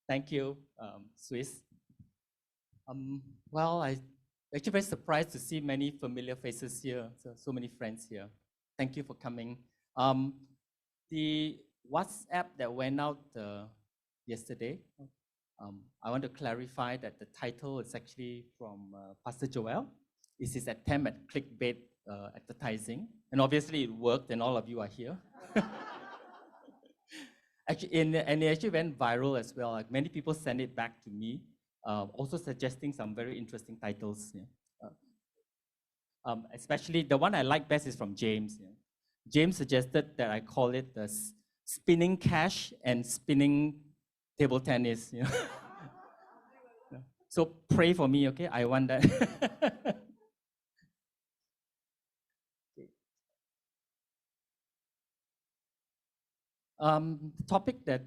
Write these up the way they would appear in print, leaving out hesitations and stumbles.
Thank you, Swiss. Well, I actually very surprised to see many familiar faces here, so many friends here. Thank you for coming. The WhatsApp that went out yesterday, I want to clarify that the title is actually from Pastor Joel. It's his attempt at clickbait advertising, and obviously it worked, and all of you are here. Actually, and it actually went viral as well. Like many people sent it back to me, also suggesting some very interesting titles. Yeah. Especially the one I like best is from James. Yeah. James suggested that I call it the spinning cash and spinning table tennis. You know? Yeah. So pray for me, okay? I want that. The topic that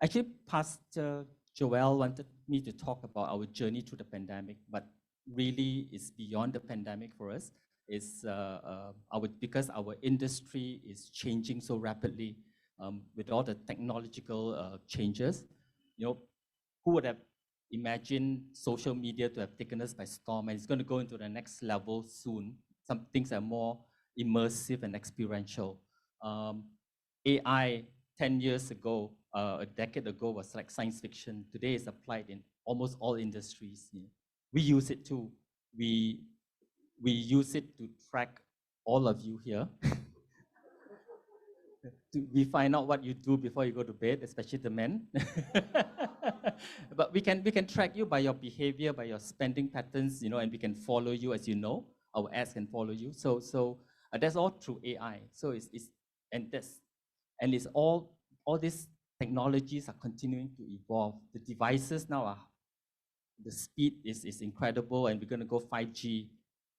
actually Pastor Joel wanted me to talk about our journey through the pandemic, but really is beyond the pandemic for us. Is because our industry is changing so rapidly with all the technological changes. You know, who would have imagined social media to have taken us by storm, and it's going to go into the next level soon. Some things are more immersive and experiential. AI 10 years ago, a decade ago, was like science fiction. Today it's applied in almost all industries. You know. We use it too. We use it to track all of you here. We find out what you do before you go to bed, especially the men. But we can track you by your behavior, by your spending patterns, you know, and we can follow you, as you know. Our ads can follow you. So that's all through AI. So it's all these technologies are continuing to evolve. The devices now are, the speed is incredible, and we're going to go 5G.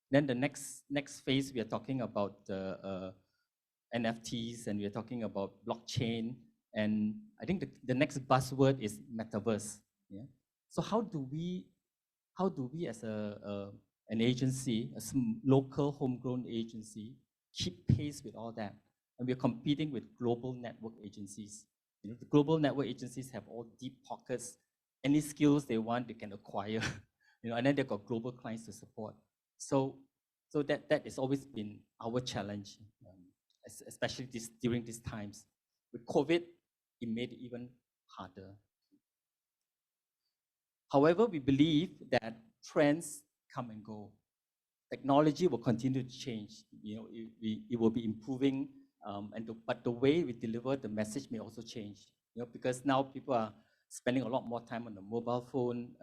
Then the next phase, we are talking about NFTs, and we are talking about blockchain, and I think the next buzzword is metaverse. Yeah. So how do we as an agency, a local homegrown agency, keep pace with all that? And we're competing with global network agencies. You know, the global network agencies have all deep pockets. Any skills they want, they can acquire. You know, and then they've got global clients to support. So that has always been our challenge, especially during these times. With COVID, it made it even harder. However, we believe that trends come and go. Technology will continue to change. You know, it will be improving. But the way we deliver the message may also change, you know, because now people are spending a lot more time on the mobile phone,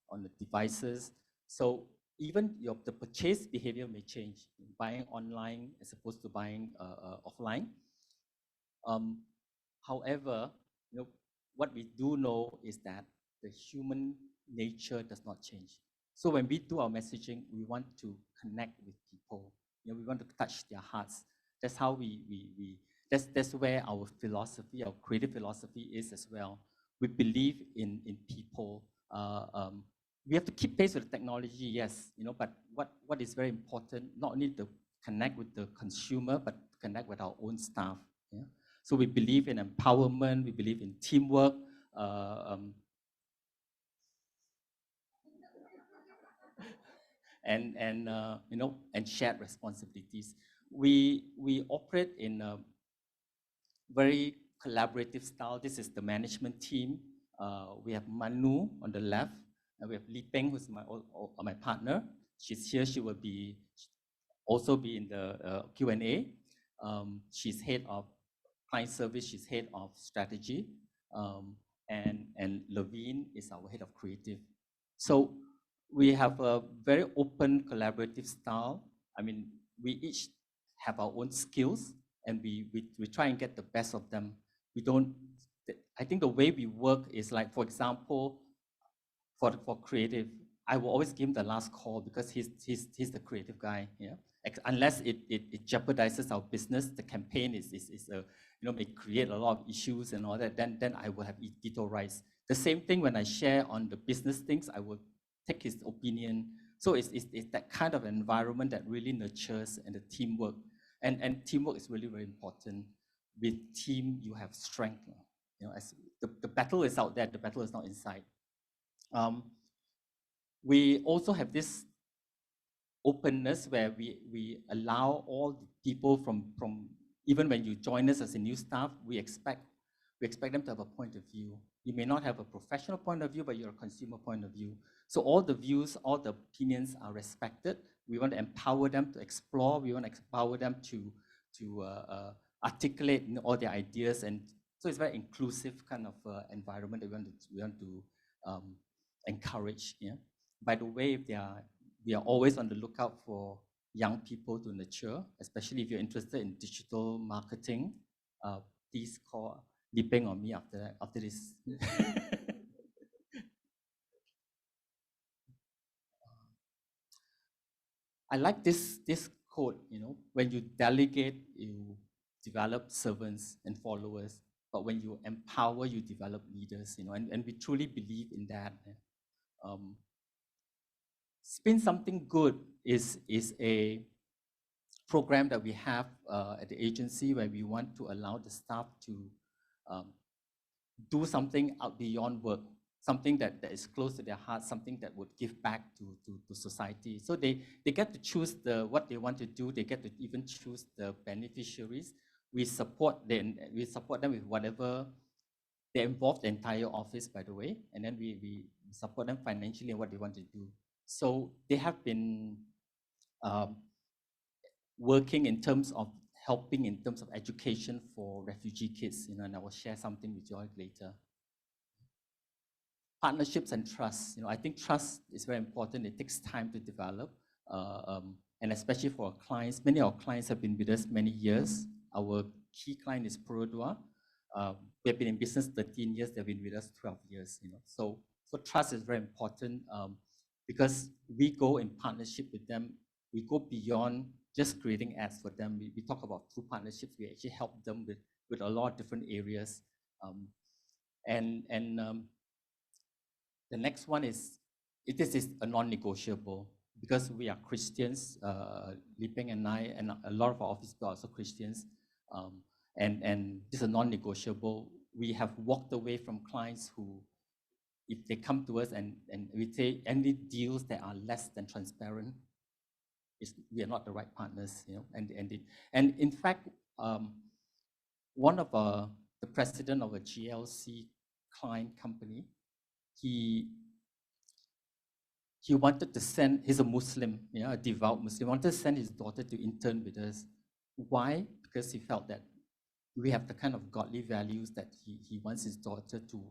on the devices. So even the purchase behavior may change, buying online as opposed to buying offline. However, you know, what we do know is that the human nature does not change. So when we do our messaging, we want to connect with people. You know, we want to touch their hearts. That's how that's where our philosophy, our creative philosophy is as well. We believe in people. We have to keep pace with the technology, yes, you know, but what is very important, not only to connect with the consumer, but connect with our own staff. Yeah? So we believe in empowerment, we believe in teamwork, and you know, and shared responsibilities. We operate in a very collaborative style. This is the management team. We have Manu on the left, and we have Li Peng, who's my partner. She's here. She will also be in the Q&A. She's head of client service. She's head of strategy, and Levine is our head of creative. So we have a very open, collaborative style. I mean, we each have our own skills, and we try and get the best of them. We don't. I think the way we work is like, for example, for creative, I will always give him the last call because he's the creative guy. Yeah. Unless it jeopardizes our business, the campaign is you know, may create a lot of issues and all that. Then I will have veto rights. The same thing when I share on the business things, I will take his opinion. So it's that kind of environment that really nurtures and the teamwork. And teamwork is really very important. With team, you have strength. You know, as the battle is out there, the battle is not inside. We also have this openness where we allow all the people from even when you join us as a new staff, we expect them to have a point of view. You may not have a professional point of view, but you're a consumer point of view. So all the views, all the opinions are respected. We want to empower them to explore. We want to empower them to articulate all their ideas, and so it's a very inclusive kind of environment that we want to encourage. Yeah. By the way, we are always on the lookout for young people to nurture, especially if you're interested in digital marketing. Please call Lipeng or me after this. I like this quote, when you delegate, you develop servants and followers, but when you empower, you develop leaders, and we truly believe in that. Spin Something Good is a program that we have at the agency where we want to allow the staff to do something out beyond work, something that is close to their heart, something that would give back to society. So they get to choose what they want to do. They get to even choose the beneficiaries. We support them with whatever. They involve the entire office, by the way, and then we support them financially in what they want to do. So they have been working in terms of helping in terms of education for refugee kids, and I will share something with you all later. Partnerships and trust. I think trust is very important. It takes time to develop, and especially for our clients. Many of our clients have been with us many years. Our key client is Perodua. They've been in business 13 years. They've been with us 12 years. So trust is very important because we go in partnership with them. We go beyond just creating ads for them. We talk about through partnerships. We actually help them with a lot of different areas. The next one is, this is a non-negotiable because we are Christians, Lipeng and I, and a lot of our office people are also Christians, and this is a non-negotiable. We have walked away from clients who, if they come to us and we say any deals that are less than transparent, we are not the right partners, and in fact, one of the president of a GLC client company, he wanted to send, he's a Muslim, a devout Muslim, wanted to send his daughter to intern with us. Why? Because he felt that we have the kind of godly values that he wants his daughter to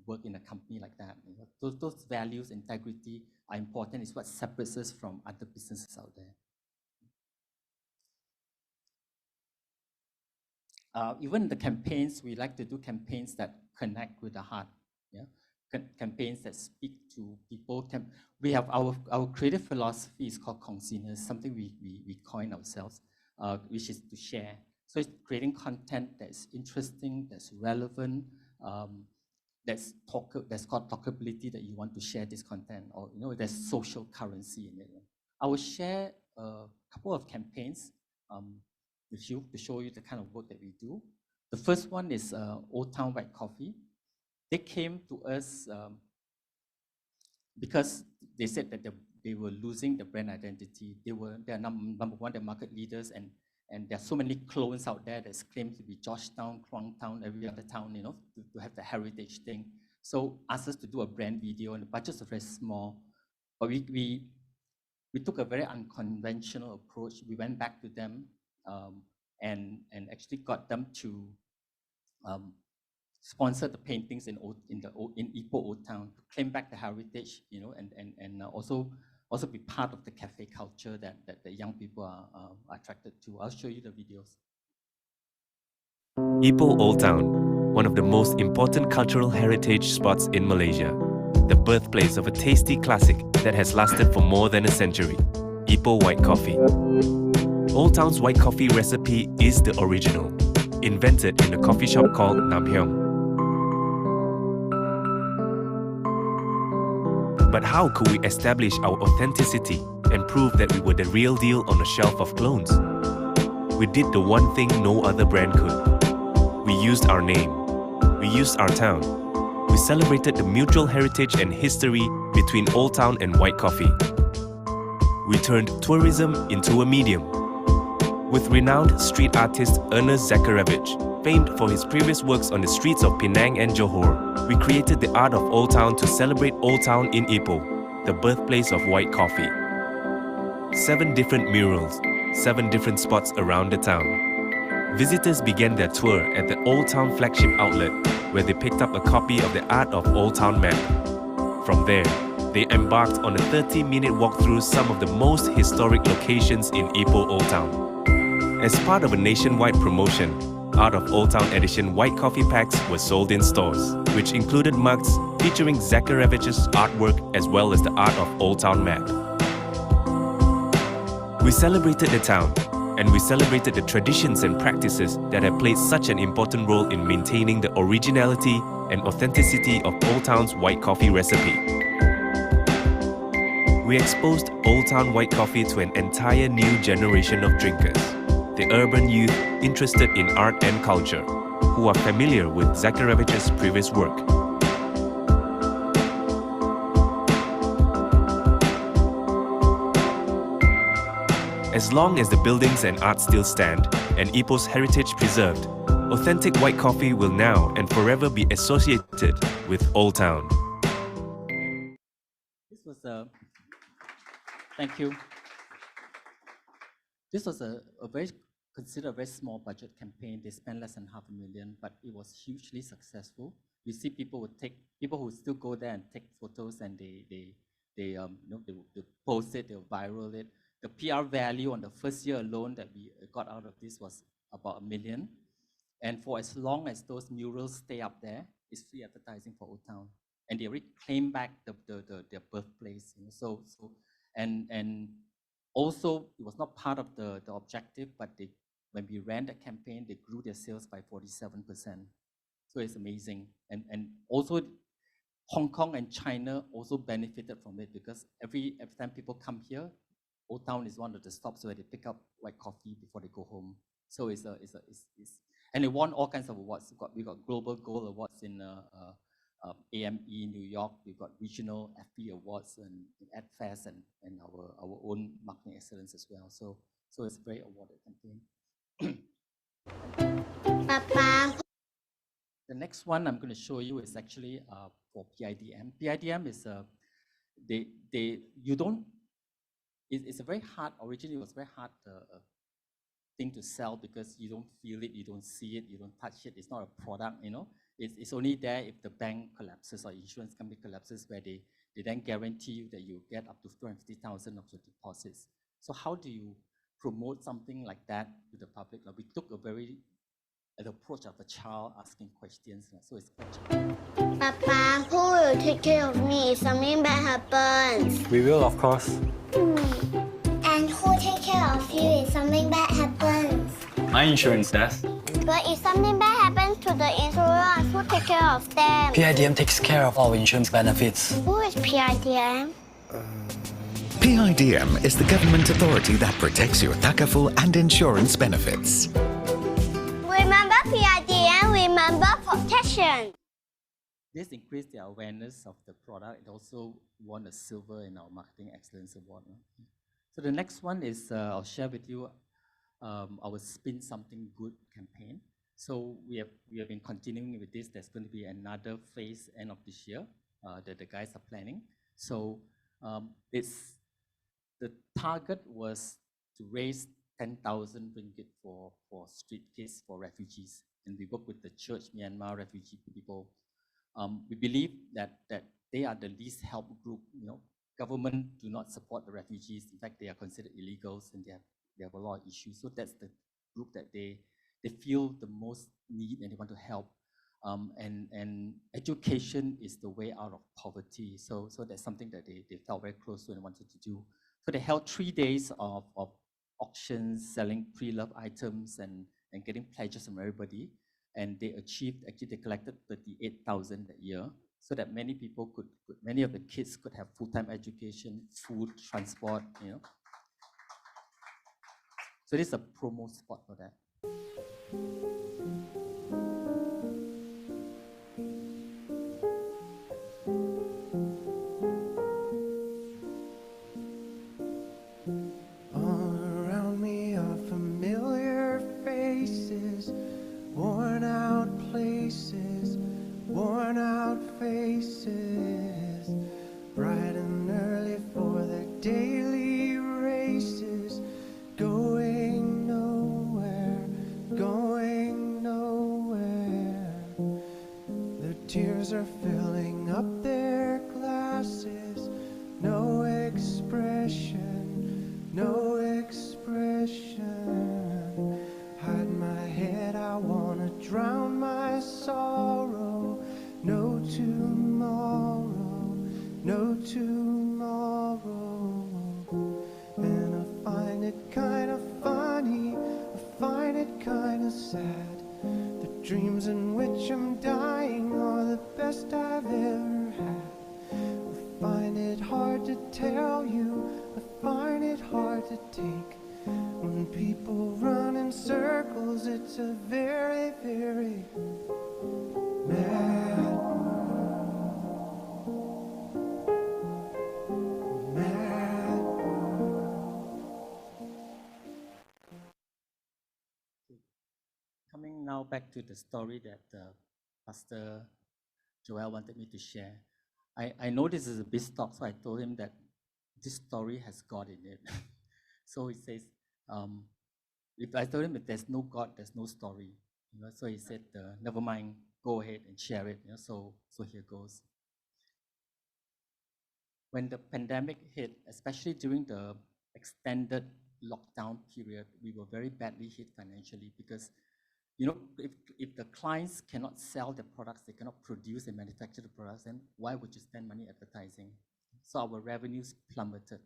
work in a company like that. Those values, integrity are important. It's what separates us from other businesses out there. Even the campaigns, we like to do campaigns that connect with the heart. Campaigns that speak to people. We have our creative philosophy is called Kongsiness, something we coin ourselves, which is to share. So it's creating content that's interesting, that's relevant, that's called talkability, that you want to share this content, or there's social currency in it. I will share a couple of campaigns with you to show you the kind of work that we do. The first one is Old Town White Coffee. They came to us because they said that they were losing the brand identity. They are number one, they're market leaders, and there are so many clones out there that claim to be Georgetown, Kwangtown, every other town, to have the heritage thing. So asked us to do a brand video, and the budgets are very small. But we took a very unconventional approach. We went back to them and actually got them to sponsor the paintings in Ipoh Old Town to claim back the heritage, and also be part of the cafe culture that the young people are attracted to. I'll show you the videos. Ipoh Old Town, one of the most important cultural heritage spots in Malaysia. The birthplace of a tasty classic that has lasted for more than a century, Ipoh White Coffee. Old Town's white coffee recipe is the original, invented in a coffee shop called Nam Hyong. But how could we establish our authenticity and prove that we were the real deal on a shelf of clones? We did the one thing no other brand could. We used our name. we used our town. We celebrated the mutual heritage and history between Old Town and white coffee. We turned tourism into a medium. With renowned street artist Ernest Zakharevich, famed for his previous works on the streets of Penang and Johor, we created the art of Old Town to celebrate Old Town in Ipoh, the birthplace of white coffee. 7 different murals, 7 different spots around the town. Visitors began their tour at the Old Town flagship outlet, where they picked up a copy of the Art of Old Town map. From there, they embarked on a 30-minute walk through some of the most historic locations in Ipoh Old Town. As part of a nationwide promotion, Art of Old Town edition white coffee packs were sold in stores, which included mugs featuring Zakharevich's artwork as well as the Art of Old Town map. We celebrated the town, and we celebrated the traditions and practices that have played such an important role in maintaining the originality and authenticity of Old Town's white coffee recipe. We exposed Old Town white coffee to an entire new generation of drinkers, the urban youth interested in art and culture, who are familiar with Zakharevich's previous work. As long as the buildings and art still stand, and Ipoh's heritage preserved, authentic white coffee will now and forever be associated with Old Town. This was thank you. This was a considered a very small budget campaign. They spent less than $500,000, but it was hugely successful. You see, people who still go there and take photos, and they post it, they'll viral it. The PR value on the first year alone that we got out of this was about $1 million. And for as long as those murals stay up there, it's free advertising for Old Town. And they already claim back their birthplace. And also, it was not part of the objective, but when we ran the campaign, they grew their sales by 47%. So it's amazing. And also, Hong Kong and China also benefited from it, because every time people come here, Old Town is one of the stops where they pick up white coffee before they go home. So and they won all kinds of awards. We got Global Gold Awards in AME New York. We got regional FP Awards and AdFest and our own marketing excellence as well. So it's a very awarded campaign. Papa. The next one I'm going to show you is actually for PIDM. PIDM is it's a very hard, originally it was very hard thing to sell, because you don't feel it, you don't see it, you don't touch it. It's not a product, It's only there if the bank collapses or insurance company collapses, where they then guarantee you that you get up to 250,000 of your deposits. So how do you promote something like that to the public? We took an approach of a child asking questions. So it's quite challenging. Papa, who will take care of me if something bad happens? We will, of course. And who take care of you if something bad happens? My insurance does. But if something bad happens to the insurance, who take care of them? PIDM takes care of our insurance benefits. Who is PIDM? PIDM is the government authority that protects your takaful and insurance benefits. Remember PIDM, remember protection. This increased the awareness of the product. It also won a silver in our Marketing Excellence Award. So the next one is, I'll share with you our Spin Something Good campaign. So we have been continuing with this. There's going to be another phase end of this year that the guys are planning. So the target was to raise 10,000 ringgit for street kids, for refugees. And we work with the church, Myanmar refugee people. We believe that they are the least helped group. Government do not support the refugees. In fact, they are considered illegals, and they have a lot of issues. So that's the group that they feel the most need, and they want to help. And education is the way out of poverty. So that's something that they felt very close to and wanted to do. So they held 3 days of auctions, selling pre-loved items and getting pledges from everybody. And they collected 38,000 that year, so that many people many of the kids could have full-time education, food, transport, So this is a promo spot for that. faces, bright and early for their daily races, going nowhere, going nowhere. Their tears are filling up their glasses, no expression, no expression. Hide my head, I wanna drown my sorrow. No tomorrow, no tomorrow. And I find it kind of funny, I find it kind of sad. The dreams in which I'm dying are the best I've ever had. I find it hard to tell you, I find it hard to take. When people run in circles, it's a very, very mad world. Mad world. Coming now back to the story that Pastor Joel wanted me to share. I know this is a Biztalk, so I told him that this story has God in it. So he says, if I told him that there's no God, there's no story. You know, so he said, never mind, go ahead and share it. You know, so here goes. When the pandemic hit, especially during the extended lockdown period, we were very badly hit financially because, you know, if the clients cannot sell their products, they cannot produce and manufacture the products, then why would you spend money advertising? So our revenues plummeted.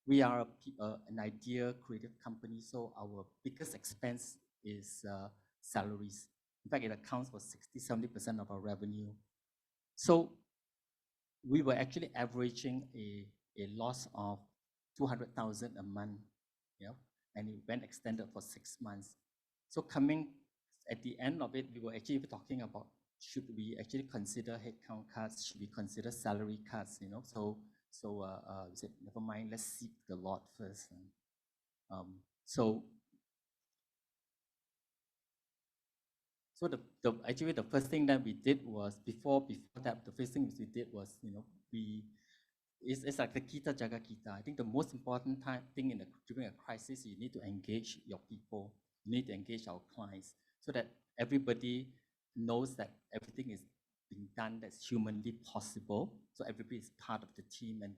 We are an idea creative company, so our biggest expense is salaries. In fact, it accounts for 60-70% of our revenue. So we were actually averaging a loss of 200,000 a month, you know, and it went extended for 6 months. So coming at the end of it, we were actually talking about, should we actually consider headcount cuts? Should we consider salary cuts? You know, so we said, never mind, let's seek the Lord first. So actually the first thing that we did was before that, the first thing we did was, you know, it's like the kita jaga kita. I think the most important thing during a crisis, you need to engage your people. You need to engage our clients so that everybody knows that everything is being done that's humanly possible. So everybody is part of the team, and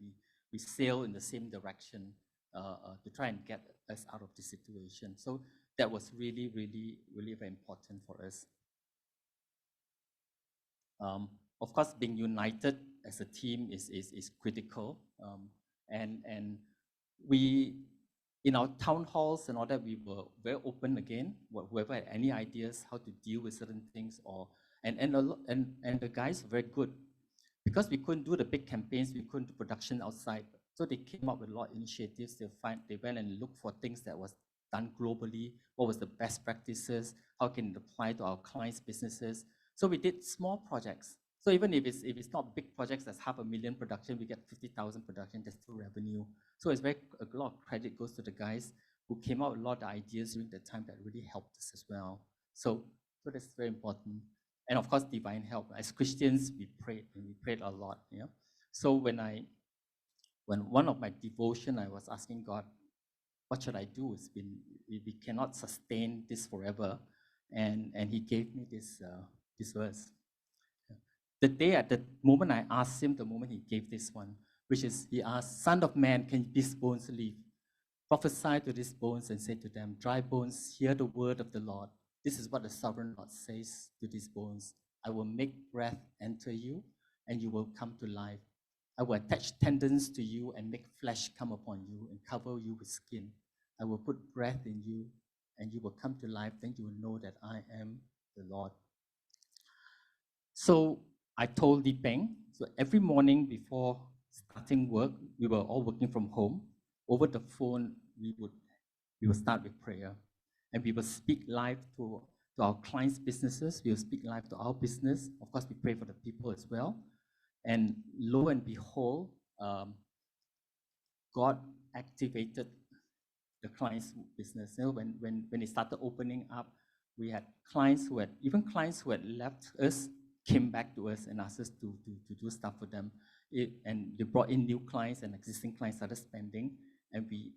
we sail in the same direction to try and get us out of the situation. So that was really, really, really very important for us. Of course, being united as a team is critical. And we, in our town halls and all that, we were very open again. Whoever had any ideas how to deal with certain things, and the guys were very good. Because we couldn't do the big campaigns, we couldn't do production outside. So they came up with a lot of initiatives. They went and looked for things that was done globally. What was the best practices? How can it apply to our clients' businesses? So we did small projects. So even if it's not big projects, that's 500,000 production, we get 50,000 production, that's still revenue. So it's a lot of credit goes to the guys who came out with a lot of ideas during that time that really helped us as well. So that's very important. And of course, divine help. As Christians, we prayed, and we prayed a lot. You know? So when one of my devotion, I was asking God, what should I do? We cannot sustain this forever. And he gave me this verse. At the moment I asked him, the moment he gave this one, which is, he asked, Son of man, can these bones live? Prophesy to these bones and say to them, dry bones, hear the word of the Lord. This is what the sovereign Lord says to these bones. I will make breath enter you, and you will come to life. I will attach tendons to you and make flesh come upon you and cover you with skin. I will put breath in you, and you will come to life. Then you will know that I am the Lord. So I told Li Peng, so every morning before starting work, we were all working from home. Over the phone, we would start with prayer. And we will speak live to our clients' businesses. We will speak live to our business. Of course, we pray for the people as well. And lo and behold, God activated the client's business. You know, when it started opening up, we had clients who had left us came back to us and asked us to do stuff for them. And they brought in new clients, and existing clients started spending, and we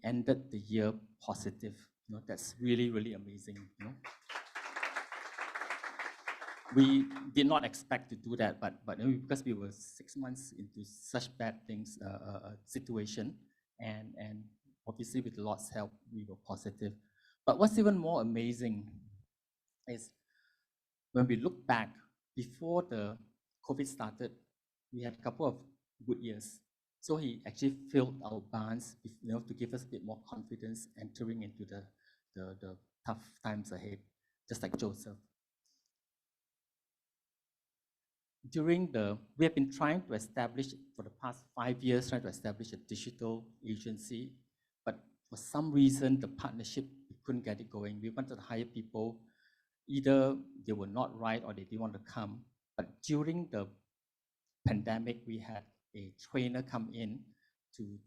ended the year positive. You know, that's really, really amazing. You know, we did not expect to do that, but because we were 6 months into such bad things situation, and obviously with Lord's help, we were positive. But what's even more amazing is when we look back, before the COVID started, we had a couple of good years. So he actually filled our barns, you know, to give us a bit more confidence entering into the tough times ahead, just like Joseph. We have been trying to establish, for the past 5 years, trying to establish a digital agency, but for some reason, the partnership, we couldn't get it going. We wanted to hire people, either they were not right or they didn't want to come. But during the pandemic, we had a trainer come in to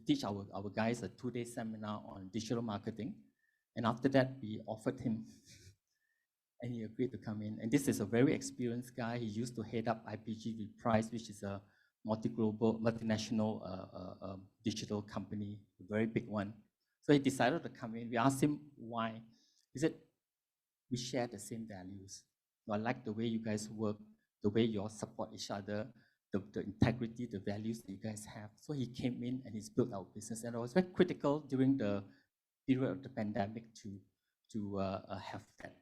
teach our guys a 2-day seminar on digital marketing. And after that, we offered him and he agreed to come in. And this is a very experienced guy. He used to head up IPG Reprise, which is a multinational digital company, a very big one. So he decided to come in. We asked him why. He said, we share the same values. I like the way you guys work, the way you all support each other, the integrity, the values that you guys have. So he came in and he's built our business. And it was very critical during the period of the pandemic to have that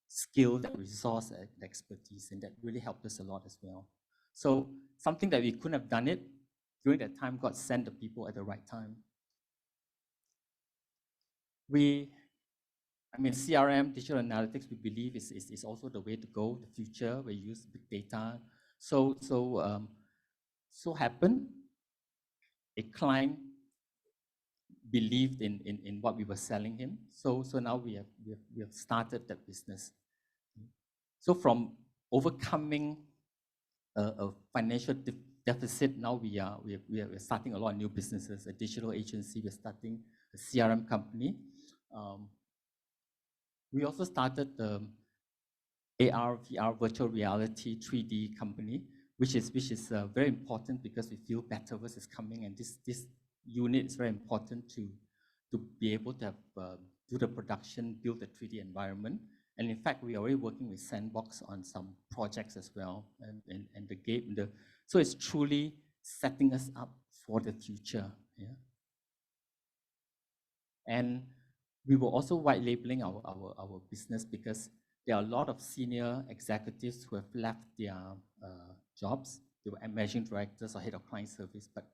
skill, that resource, that expertise, and that really helped us a lot as well. So something that we couldn't have done it, during that time, God sent the people at the right time. CRM, digital analytics, we believe is also the way to go, the future. We use big data. So happened, a client believed in what we were selling him. So now we have started that business. So from overcoming a financial deficit, now we are starting a lot of new businesses, a digital agency, we're starting a CRM company. We also started the AR, VR, virtual reality, 3D company, which is very important because we feel Metaverse is coming, and this unit is very important to be able to have, do the production, build the 3D environment. And in fact, we are already working with Sandbox on some projects as well, and the game. So it's truly setting us up for the future. Yeah. And we were also white labeling our business because there are a lot of senior executives who have left their jobs. They were managing directors or head of client service, but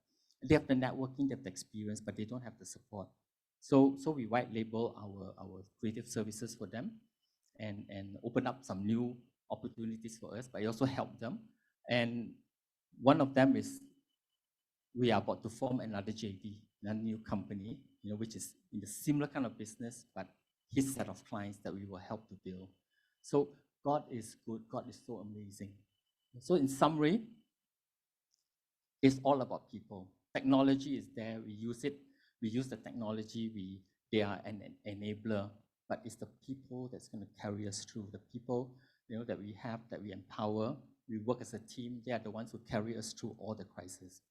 they have the networking, they have the experience, but they don't have the support. So we white label our creative services for them and open up some new opportunities for us, but it also help them. And one of them is we are about to form another JV, a new company, which is in the similar kind of business, but his set of clients that we will help to build. So God is good. God is so amazing. So in summary, it's all about people. Technology is there. We use it. We use the technology. They are an enabler, but it's the people that's going to carry us through. The people that we have, that we empower. We work as a team. They are the ones who carry us through all the crises.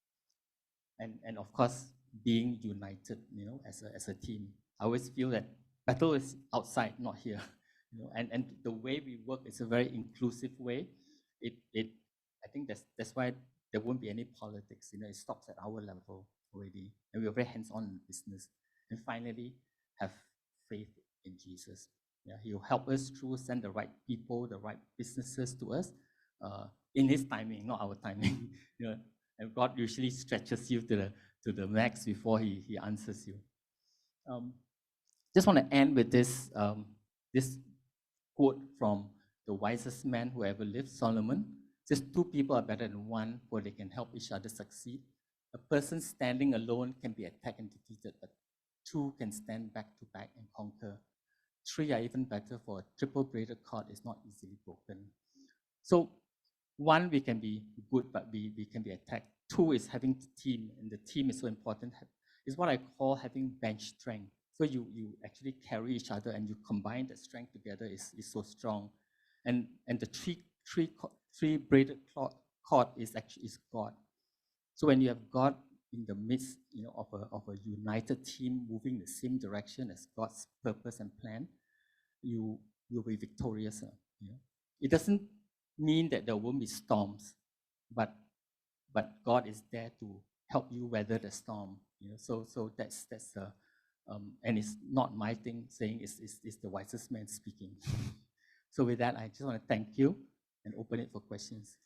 And of course, being united, as a team. I always feel that battle is outside, not here. And the way we work is a very inclusive way. I think that's why there won't be any politics. It stops at our level already, and we are very hands-on in business. And finally, have faith in Jesus. Yeah, He will help us through, send the right people, the right businesses to us, in His timing, not our timing. And God usually stretches you to the max before He answers you. Just want to end with this quote from the wisest man who ever lived, Solomon. Says, 2 people are better than 1, for they can help each other succeed. A person standing alone can be attacked and defeated, but 2 can stand back to back and conquer. 3 are even better, for a triple-braided cord is not easily broken. So 1, we can be good, but we can be attacked. 2 is having the team, and the team is so important. It's what I call having bench strength. So you actually carry each other, and you combine that strength together is so strong. and the three braided cord is actually God. So when you have God in the midst, of a united team moving the same direction as God's purpose and plan, you'll be victorious. It doesn't mean that there won't be storms, but God is there to help you weather the storm. So that's and it's not my thing saying, it's the wisest man speaking. So with that, I just want to thank you and open it for questions.